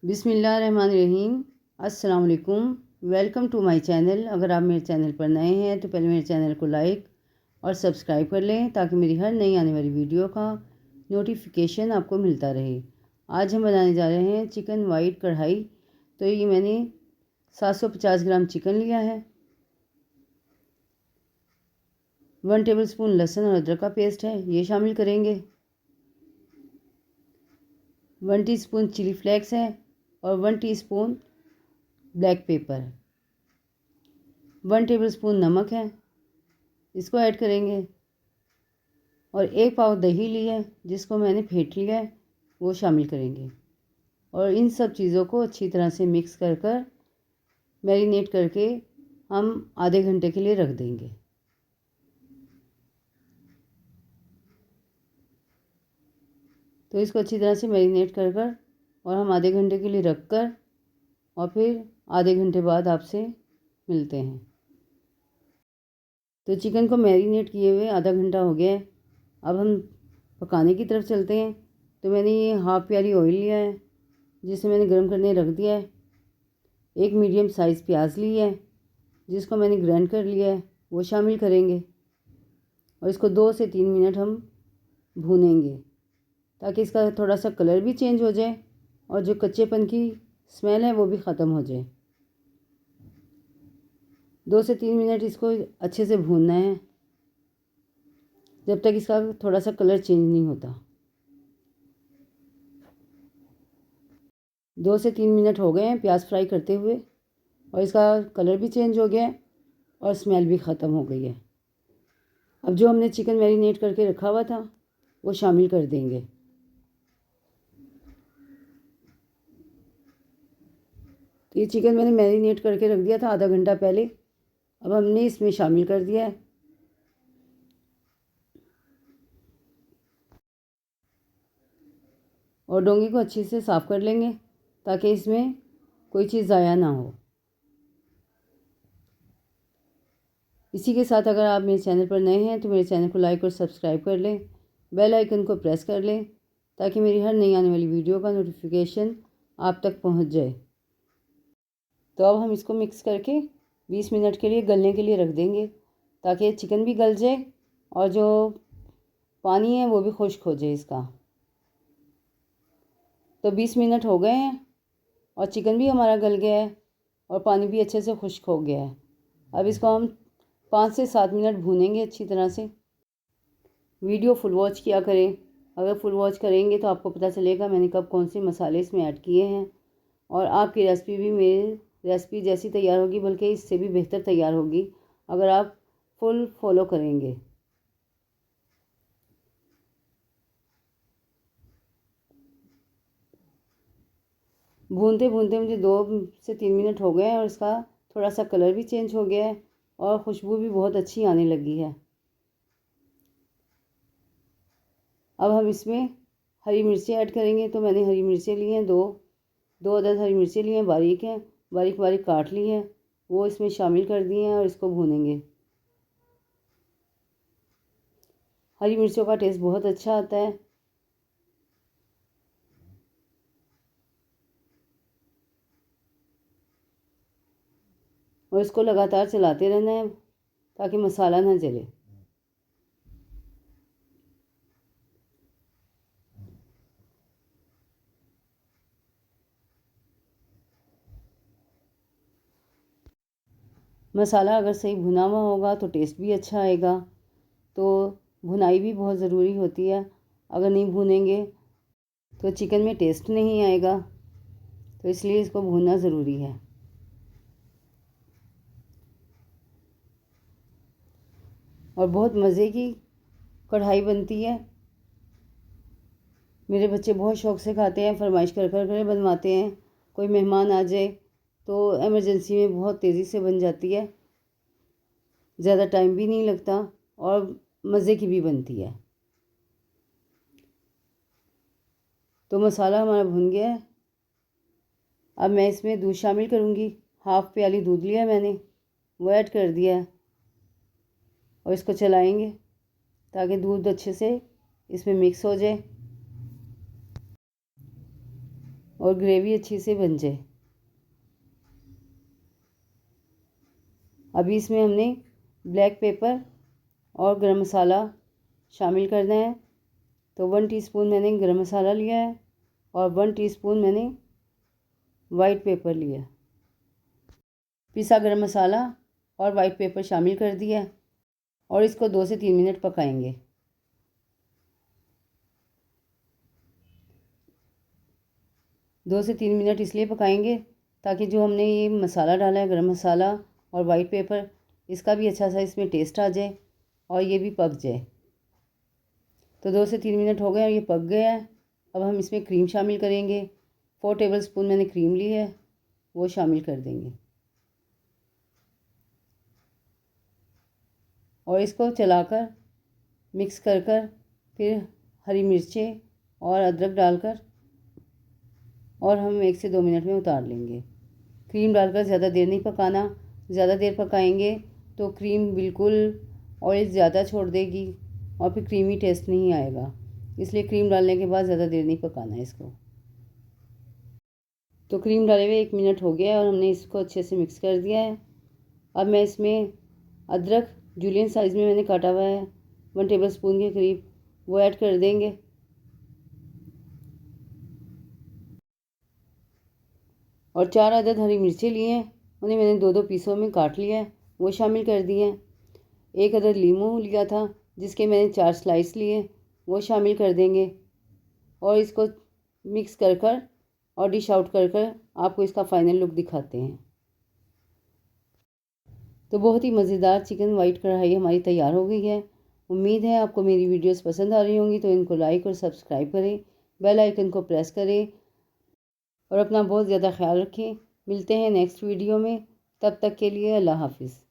बिस्मिल्लाहिर्रहमानिर्रहीम। अस्सलाम वालेकुम। Welcome to my channel. अगर आप मेरे चैनल पर नए हैं तो पहले मेरे चैनल को लाइक और सब्सक्राइब कर लें ताकि मेरी हर नई आने वाली वीडियो का नोटिफिकेशन आपको मिलता रहे। आज हम बनाने जा रहे हैं चिकन वाइट कढ़ाई। तो ये मैंने 750 ग्राम चिकन लिया है। 1 टेबलस्पून लहसुन और अदरक का पेस्ट है, ये शामिल करेंगे। 1 टीस्पून चिली फ्लेक्स है और 1 टीस्पून ब्लैक पेपर, 1 टेबलस्पून नमक है, इसको ऐड करेंगे। और 1 पाव दही ली है जिसको मैंने फेंट लिया है, वो शामिल करेंगे। और इन सब चीज़ों को अच्छी तरह से मिक्स कर कर मैरिनेट करके हम आधे घंटे के लिए रख देंगे। तो इसको अच्छी तरह से मैरिनेट कर कर और हम आधे घंटे के लिए रख कर और फिर आधे घंटे बाद आपसे मिलते हैं। तो चिकन को मैरिनेट किए हुए आधा घंटा हो गया है। अब हम पकाने की तरफ चलते हैं। तो मैंने ये हाफ़ प्याली ऑयल लिया है जिसे मैंने गर्म करने रख दिया है। एक मीडियम साइज़ प्याज ली है जिसको मैंने ग्राइंड कर लिया है, वो शामिल करेंगे। और इसको 2 से 3 मिनट हम भूनेंगे ताकि इसका थोड़ा सा कलर भी चेंज हो जाए और जो कच्चेपन की स्मेल है वो भी ख़त्म हो जाए। 2 से 3 मिनट इसको अच्छे से भूनना है जब तक इसका थोड़ा सा कलर चेंज नहीं होता। 2 से 3 मिनट हो गए हैं प्याज फ्राई करते हुए और इसका कलर भी चेंज हो गया है और स्मेल भी ख़त्म हो गई है। अब जो हमने चिकन मैरिनेट करके रखा हुआ था वो शामिल कर देंगे। तो ये चिकन मैंने मैरिनेट करके रख दिया था आधा घंटा पहले। अब हमने इसमें शामिल कर दिया है। और डोंगे को अच्छे से साफ़ कर लेंगे ताकि इसमें कोई चीज़ ज़ाया ना हो। इसी के साथ अगर आप मेरे चैनल पर नए हैं तो मेरे चैनल को लाइक और सब्सक्राइब कर लें, बेल आइकन को प्रेस कर लें ताकि मेरी हर नई आने वाली वीडियो का नोटिफिकेशन आप तक पहुंच जाए। तो अब हम इसको मिक्स करके 20 मिनट के लिए गलने के लिए रख देंगे ताकि चिकन भी गल जाए और जो पानी है वो भी खुश्क हो जाए इसका। तो 20 मिनट हो गए हैं और चिकन भी हमारा गल गया है और पानी भी अच्छे से खुश्क हो गया है। अब इसको हम 5 से 7 मिनट भूनेंगे अच्छी तरह से। वीडियो फुल वॉच किया करें। अगर फुल वॉच करेंगे तो आपको पता चलेगा मैंने कब कौन से मसाले इसमें ऐड किए हैं और आपकी रेसिपी भी मेरी रेसिपी जैसी तैयार होगी बल्कि इससे भी बेहतर तैयार होगी अगर आप फुल फॉलो करेंगे। भूनते भूनते मुझे 2 से 3 मिनट हो गए हैं और इसका थोड़ा सा कलर भी चेंज हो गया है और खुशबू भी बहुत अच्छी आने लगी है। अब हम इसमें हरी मिर्चें ऐड करेंगे। तो मैंने हरी मिर्चें ली हैं, दो अदद हरी मिर्चें ली हैं, बारीक हैं, बारीक बारीक काट ली हैं, वो इसमें शामिल कर दिए हैं और इसको भूनेंगे। हरी मिर्चों का टेस्ट बहुत अच्छा आता है। और इसको लगातार चलाते रहना है ताकि मसाला ना जले। मसाला अगर सही भुना हुआ होगा तो टेस्ट भी अच्छा आएगा। तो भुनाई भी बहुत ज़रूरी होती है। अगर नहीं भूनेंगे तो चिकन में टेस्ट नहीं आएगा, तो इसलिए इसको भूनना ज़रूरी है। और बहुत मज़े की कढ़ाई बनती है। मेरे बच्चे बहुत शौक़ से खाते हैं, फरमाइश कर कर कर बनवाते हैं। कोई मेहमान आ जाए तो एमरजेंसी में बहुत तेज़ी से बन जाती है, ज़्यादा टाइम भी नहीं लगता और मज़े की भी बनती है। तो मसाला हमारा भुन गया है। अब मैं इसमें दूध शामिल करूँगी। हाफ़ प्याली दूध लिया है मैंने, वो ऐड कर दिया है और इसको चलाएंगे ताकि दूध अच्छे से इसमें मिक्स हो जाए। और ग्रेवी अच्छी से बन जाए। अभी इसमें हमने ब्लैक पेपर और गरम मसाला शामिल करना है। तो 1 टीस्पून मैंने गरम मसाला लिया है और 1 टीस्पून मैंने वाइट पेपर लिया। पिसा गरम मसाला और वाइट पेपर शामिल कर दिया और इसको 2 से 3 मिनट पकाएंगे। 2 से 3 मिनट इसलिए पकाएंगे ताकि जो हमने ये मसाला डाला है, गरम मसाला और वाइट पेपर, इसका भी अच्छा सा इसमें टेस्ट आ जाए और ये भी पक जाए। तो 2 से 3 मिनट हो गए और ये पक गया है। अब हम इसमें क्रीम शामिल करेंगे। 4 टेबलस्पून मैंने क्रीम ली है, वो शामिल कर देंगे और इसको चलाकर मिक्स कर फिर हरी मिर्चें और अदरक डालकर और हम 1 से 2 मिनट में उतार लेंगे। क्रीम डालकर ज़्यादा देर नहीं पकाना, ज़्यादा देर पकाएंगे तो क्रीम बिल्कुल ऑयल ज़्यादा छोड़ देगी और फिर क्रीमी टेस्ट नहीं आएगा। इसलिए क्रीम डालने के बाद ज़्यादा देर नहीं पकाना है इसको। तो क्रीम डाले हुए 1 मिनट हो गया और हमने इसको अच्छे से मिक्स कर दिया है। अब मैं इसमें अदरक जूलियन साइज़ में मैंने काटा हुआ है 1 टेबलस्पून के करीब, वो ऐड कर देंगे। और 4 अदद हरी मिर्चें लिए हैं, उन्हें मैंने 2-2 पीसों में काट लिया है, वो शामिल कर दिए हैं। 1 अदद लीमू लिया था जिसके मैंने 4 स्लाइस लिए, वो शामिल कर देंगे और इसको मिक्स कर और डिश आउट कर आपको इसका फाइनल लुक दिखाते हैं। तो बहुत ही मज़ेदार चिकन वाइट कढ़ाई हमारी तैयार हो गई है। उम्मीद है आपको मेरी वीडियोस पसंद आ रही होंगी, तो इनको लाइक और सब्सक्राइब करें, बेल आइकन को प्रेस करें और अपना बहुत ज़्यादा ख्याल रखें। मिलते हैं नेक्स्ट वीडियो में, तब तक के लिए अल्लाह हाफिज़।